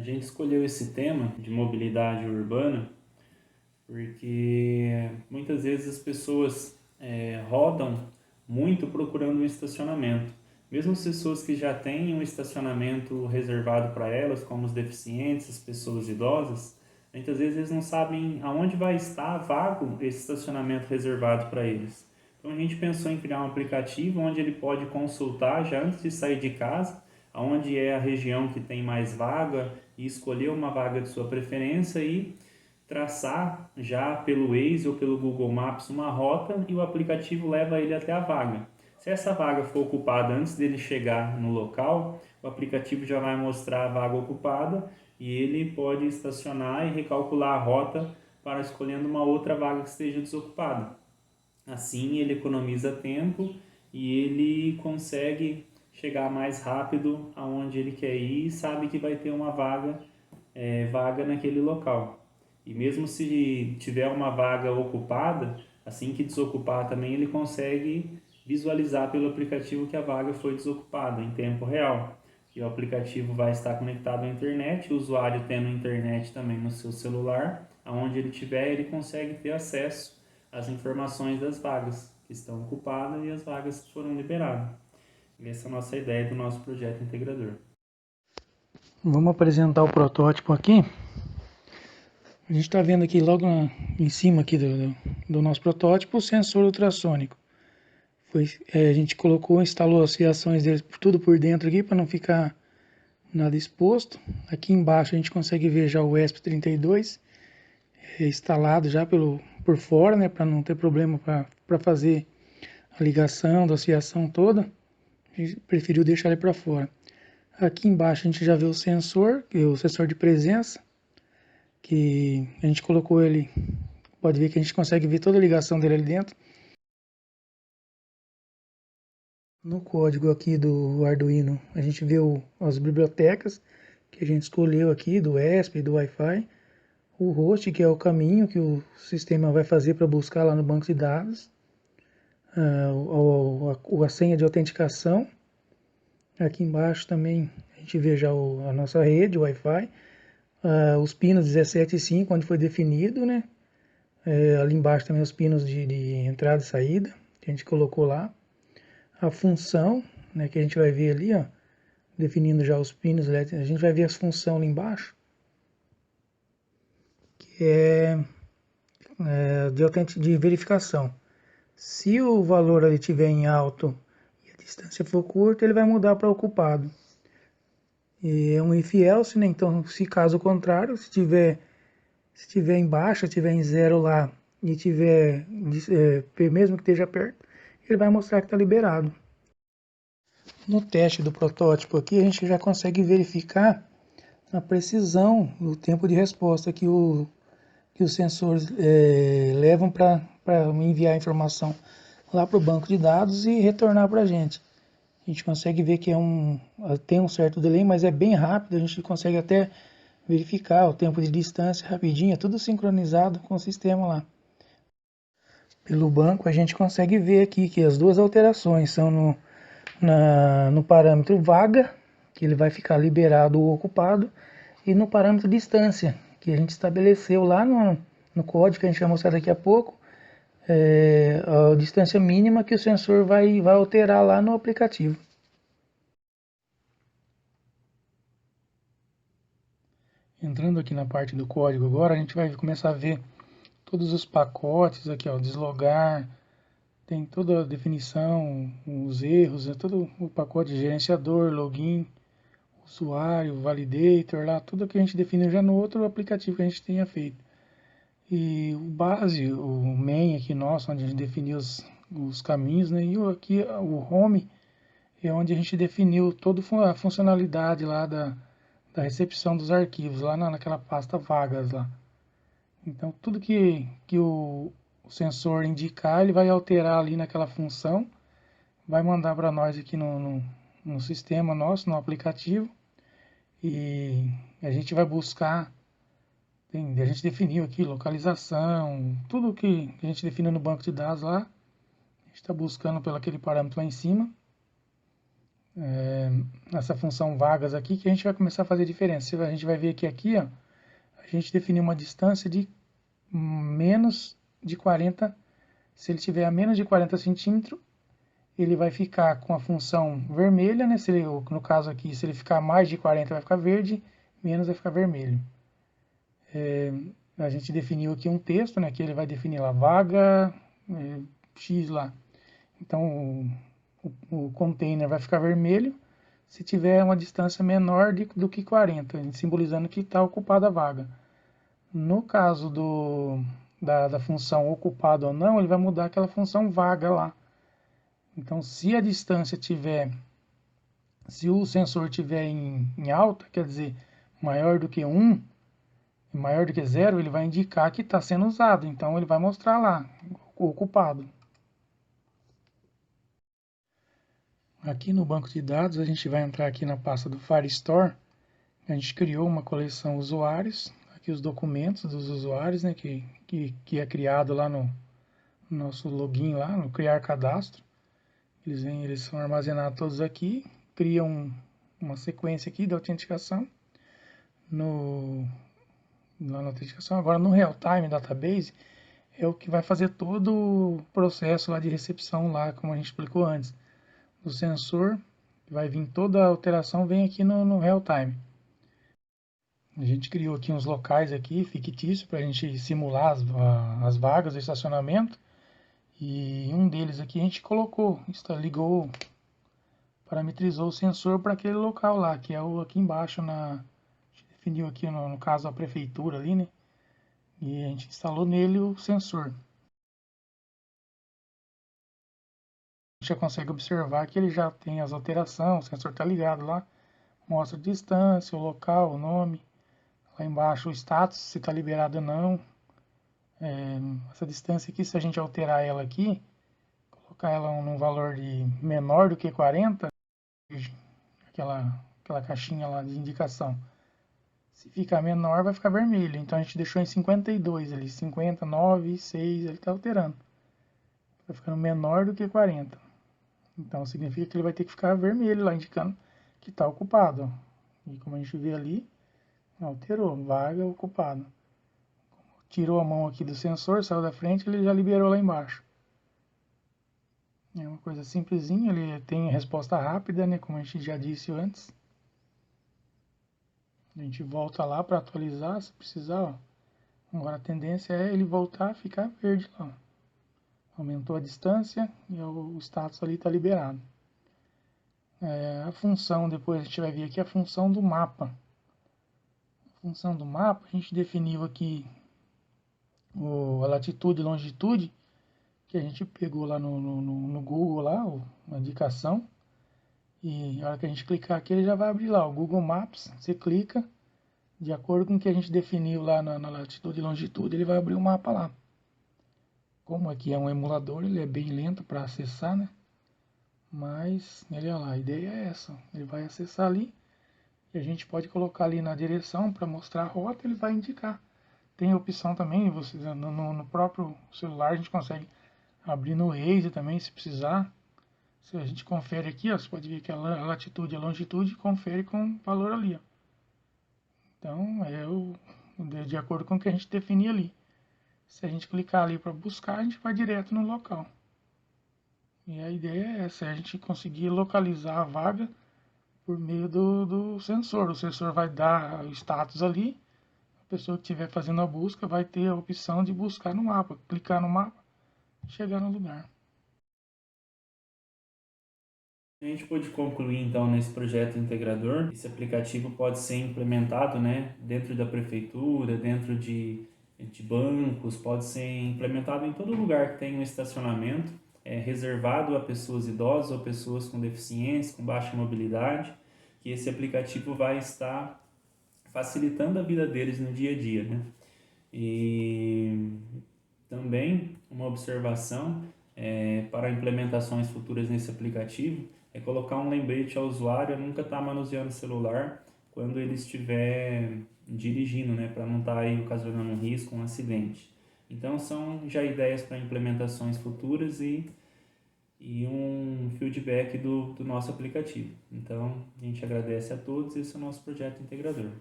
A gente escolheu esse tema de mobilidade urbana porque muitas vezes as pessoas rodam muito procurando um estacionamento. Mesmo as pessoas que já têm um estacionamento reservado para elas, como os deficientes, as pessoas idosas, muitas vezes eles não sabem aonde vai estar vago esse estacionamento reservado para eles. Então a gente pensou em criar um aplicativo onde ele pode consultar já antes de sair de casa, aonde é a região que tem mais vaga e escolher uma vaga de sua preferência e traçar já pelo Waze ou pelo Google Maps uma rota e o aplicativo leva ele até a vaga. Se essa vaga for ocupada antes dele chegar no local, o aplicativo já vai mostrar a vaga ocupada e ele pode estacionar e recalcular a rota para escolhendo uma outra vaga que esteja desocupada. Assim ele economiza tempo e ele consegue chegar mais rápido aonde ele quer ir e sabe que vai ter uma vaga naquele local. E mesmo se tiver uma vaga ocupada, assim que desocupar também ele consegue visualizar pelo aplicativo que a vaga foi desocupada em tempo real. E o aplicativo vai estar conectado à internet, o usuário tendo internet também no seu celular, aonde ele estiver, ele consegue ter acesso às informações das vagas que estão ocupadas e as vagas que foram liberadas. E essa é a nossa ideia do nosso projeto integrador. Vamos apresentar o protótipo aqui. A gente está vendo aqui logo em cima aqui do nosso protótipo o sensor ultrassônico. A gente instalou as fiações dele tudo por dentro aqui para não ficar nada exposto. Aqui embaixo a gente consegue ver já o ESP32 instalado já por fora, né, para não ter problema para fazer a ligação da fiação toda. A gente preferiu deixar ele para fora. Aqui embaixo a gente já vê o sensor, que é o sensor de presença, que a gente colocou ele, pode ver que a gente consegue ver toda a ligação dele ali dentro. No código aqui do Arduino, a gente vê as bibliotecas que a gente escolheu aqui, do ESP, do Wi-Fi, o host, que é o caminho que o sistema vai fazer para buscar lá no banco de dados, a senha de autenticação. Aqui embaixo também a gente vê já a nossa rede, o Wi-Fi, os pinos 17 e 5, onde foi definido, né? Ali embaixo também os pinos de entrada e saída, que a gente colocou lá. A função, né, que a gente vai ver ali, ó, definindo já os pinos elétricos, a gente vai ver as funções ali embaixo, que de verificação. Se o valor ali estiver em alto e a distância for curta, ele vai mudar para ocupado. E é um if else, né? Então, se caso contrário, se tiver em baixa, estiver em zero lá e tiver, mesmo que esteja perto, ele vai mostrar que está liberado. No teste do protótipo aqui, a gente já consegue verificar a precisão do tempo de resposta que os sensores levam para enviar a informação lá para o banco de dados e retornar para a gente. A gente consegue ver que tem um certo delay, mas é bem rápido, a gente consegue até verificar o tempo de distância rapidinho, é tudo sincronizado com o sistema lá. Pelo banco a gente consegue ver aqui que as duas alterações são no parâmetro vaga, que ele vai ficar liberado ou ocupado, e no parâmetro distância, que a gente estabeleceu lá no código que a gente vai mostrar daqui a pouco, a distância mínima que o sensor vai alterar lá no aplicativo. Entrando aqui na parte do código agora, a gente vai começar a ver todos os pacotes aqui, ó, deslogar, tem toda a definição, os erros, todo o pacote de gerenciador, login, usuário, validator, lá, tudo que a gente definiu já no outro aplicativo que a gente tenha feito. E o base, o main aqui nosso, onde a gente definiu os caminhos, né? E aqui o home é onde a gente definiu toda a funcionalidade lá da recepção dos arquivos, lá naquela pasta vagas lá. Então tudo que o sensor indicar, ele vai alterar ali naquela função, vai mandar para nós aqui no sistema nosso, no aplicativo, e a gente vai buscar, a gente definiu aqui localização, tudo que a gente definiu no banco de dados lá, a gente está buscando pelo aquele parâmetro lá em cima, essa função vagas aqui, que a gente vai começar a fazer diferença. A gente vai ver que aqui, ó, a gente definiu uma distância de menos de 40. Se ele tiver a menos de 40 centímetros, ele vai ficar com a função vermelha, né? Se ele, no caso aqui, se ele ficar mais de 40 vai ficar verde, menos vai ficar vermelho. A gente definiu aqui um texto, né? Que ele vai definir lá vaga X lá. Então o container vai ficar vermelho se tiver uma distância menor do que 40, simbolizando que está ocupada a vaga. No caso da função ocupado ou não, ele vai mudar aquela função vaga lá. Então, se a distância tiver, se o sensor tiver em alta, quer dizer, maior do que 1, maior do que 0, ele vai indicar que está sendo usado. Então, ele vai mostrar lá, ocupado. Aqui no banco de dados, a gente vai entrar aqui na pasta do Firestore. A gente criou uma coleção usuários, aqui os documentos dos usuários, né, que é criado lá no nosso login, lá no criar cadastro. Eles são armazenados todos aqui, criam uma sequência aqui de autenticação lá na autenticação. Agora no Real-Time Database é o que vai fazer todo o processo lá de recepção lá, como a gente explicou antes, do sensor. Vai vir toda a alteração, vem aqui no Real-Time. A gente criou aqui uns locais aqui fictícios para a gente simular as vagas do estacionamento. E um deles aqui a gente colocou, ligou, parametrizou o sensor para aquele local lá, que é o aqui embaixo, a gente definiu aqui no caso a prefeitura ali, né? E a gente instalou nele o sensor. A gente já consegue observar que ele já tem as alterações, o sensor está ligado lá, mostra a distância, o local, o nome, lá embaixo o status, se está liberado ou não. Essa distância aqui, se a gente alterar ela aqui, colocar ela num valor de menor do que 40, aquela caixinha lá de indicação. Se ficar menor, vai ficar vermelho. Então a gente deixou em 52 ali, 59, 6, ele está alterando. Vai ficando menor do que 40. Então significa que ele vai ter que ficar vermelho lá, indicando que está ocupado. Ó. E como a gente vê ali, alterou, vaga ocupado. Tirou a mão aqui do sensor, saiu da frente, ele já liberou lá embaixo. É uma coisa simplesinha, ele tem resposta rápida, né, como a gente já disse antes. A gente volta lá para atualizar, se precisar, ó. Agora a tendência é ele voltar a ficar verde lá. Aumentou a distância e o status ali está liberado. A função, depois a gente vai ver aqui a função do mapa. A função do mapa, a gente definiu aqui a latitude e longitude, que a gente pegou lá no Google, lá, uma indicação. E na hora que a gente clicar aqui, ele já vai abrir lá o Google Maps. Você clica, de acordo com o que a gente definiu lá na latitude e longitude, ele vai abrir o mapa lá. Como aqui é um emulador, ele é bem lento para acessar, né? Mas, olha lá, a ideia é essa. Ele vai acessar ali e a gente pode colocar ali na direção para mostrar a rota, ele vai indicar. Tem a opção também, você, no próprio celular a gente consegue abrir no Waze também, se precisar. Se a gente confere aqui, ó, você pode ver que a latitude e a longitude confere com o valor ali. Ó. Então, de acordo com o que a gente definir ali. Se a gente clicar ali para buscar, a gente vai direto no local. E a ideia é essa, é a gente conseguir localizar a vaga por meio do sensor. O sensor vai dar o status ali, a pessoa que estiver fazendo a busca vai ter a opção de buscar no mapa, clicar no mapa e chegar no lugar. A gente pode concluir então nesse projeto integrador. Esse aplicativo pode ser implementado, né, dentro da prefeitura, dentro de bancos, pode ser implementado em todo lugar que tem um estacionamento reservado a pessoas idosas ou pessoas com deficiência, com baixa mobilidade, que esse aplicativo vai estar facilitando a vida deles no dia a dia, né? E também uma observação para implementações futuras nesse aplicativo é colocar um lembrete ao usuário a nunca estar manuseando o celular quando ele estiver dirigindo, né, para não estar aí ocasionando um risco, um acidente. Então são já ideias para implementações futuras e um feedback do nosso aplicativo. Então, a gente agradece a todos, esse é o nosso projeto integrador.